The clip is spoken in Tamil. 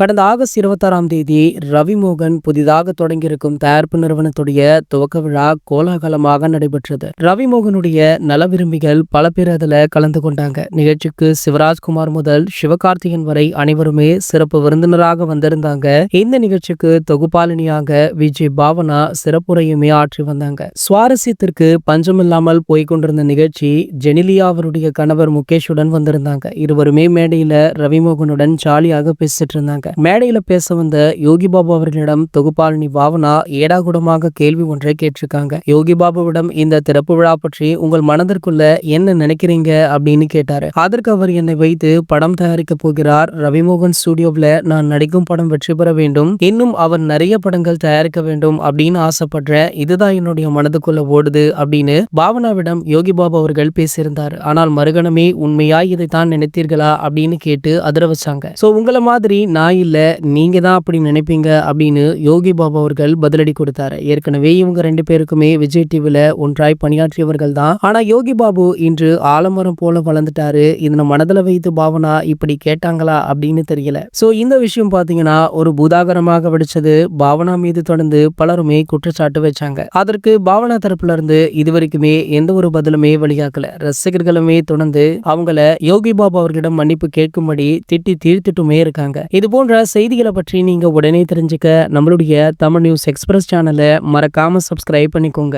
கடந்த ஆகஸ்ட் 26ஆம் தேதி ரவிமோகன் புதிதாக தொடங்கியிருக்கும் தயாரிப்பு நிறுவனத்துடைய துவக்க விழா கோலாகலமாக நடைபெற்றது. ரவிமோகனுடைய நல விரும்பிகள் பல பேர் அதுல கலந்து கொண்டாங்க. நிகழ்ச்சிக்கு சிவராஜ்குமார் முதல் சிவகார்த்திகேயன் வரை அனைவருமே சிறப்பு விருந்தினராக வந்திருந்தாங்க. இந்த நிகழ்ச்சிக்கு தொகுப்பாளினியாக விஜய் பாவனா சிறப்புரையுமே ஆற்றி வந்தாங்க. சுவாரஸ்யத்திற்கு பஞ்சமில்லாமல் போய்கொண்டிருந்த நிகழ்ச்சி ஜெனிலியா அவருடைய கணவர் முகேஷுடன் வந்திருந்தாங்க. இருவருமே மேடையில ரவிமோகனுடன் ஜாலியாக பேசிட்டு இருந்தாங்க. மேடையில பேச வந்த யோகி பாபு அவர்களிடம் தொகுப்பாளினி பாவனா ஏடாகுடமாக கேள்வி ஒன்றை கேட்டிருக்காங்க. யோகி பாபுவிடம் இந்த திறப்பு விழா பற்றி உங்கள் மனதிற்குள்ள என்ன நினைக்கிறீங்க அப்படின்னு கேட்டாரு. அதற்கு அவர் என்னை வைத்து படம் தயாரிக்க போகிறார். ரவிமோகன் ஸ்டுடியோவில் நான் நடிக்கும் படம் வெற்றி பெற வேண்டும், இன்னும் அவர் நிறைய படங்கள் தயாரிக்க வேண்டும் அப்படின்னு ஆசைப்படுறேன். இதுதான் என்னுடைய மனதுக்குள்ள ஓடுது அப்படின்னு பாவனாவிடம் யோகி பாபு அவர்கள் பேசியிருந்தார். ஆனால் மறுகணமே உண்மையா இதைத்தான் நினைத்தீர்களா அப்படின்னு கேட்டு அதிர வச்சாங்க. சோ உங்களை மாதிரி நான் இல்ல, நீங்க தான் அப்படி நினைப்பீங்க அப்படின்னு யோகி பாபு அவர்கள் பதிலடி கொடுத்தாரு. ஏற்கனவே இவங்க ரெண்டு பேருக்குமே விஜய் டிவில ஒன்றாய் பணியாற்றியவர்கள் தான். ஆனா யோகி பாபு இன்று ஆலமரம் போல வளர்ந்துட்டாரு. இதனை மனதில் வைத்து பாவனா இப்படி கேட்டாங்களா அப்படின்னு தெரியல. சோ இந்த விஷயம் பாத்தீங்கன்னா ஒரு பூதாகரமாக வெடிச்சது. பாவனா மீது தொடர்ந்து பலருமே குற்றச்சாட்டு வச்சாங்க. அதற்கு பாவனா தரப்புல இருந்து இதுவரைக்குமே எந்த ஒரு பதிலுமே வெளியாகல. ரசிகர்களுமே தொடர்ந்து அவங்கள யோகி பாபு அவர்களிடம் மன்னிப்பு கேட்கும்படி திட்டி தீர்த்துட்டுமே இருக்காங்க. இது போன்ற செய்திகளை பற்றி நீங்க உடனே தெரிஞ்சுக்க நம்மளுடைய தமிழ் நியூஸ் எக்ஸ்பிரஸ் சேனலை மறக்காம சப்ஸ்கிரைப் பண்ணிக்கோங்க.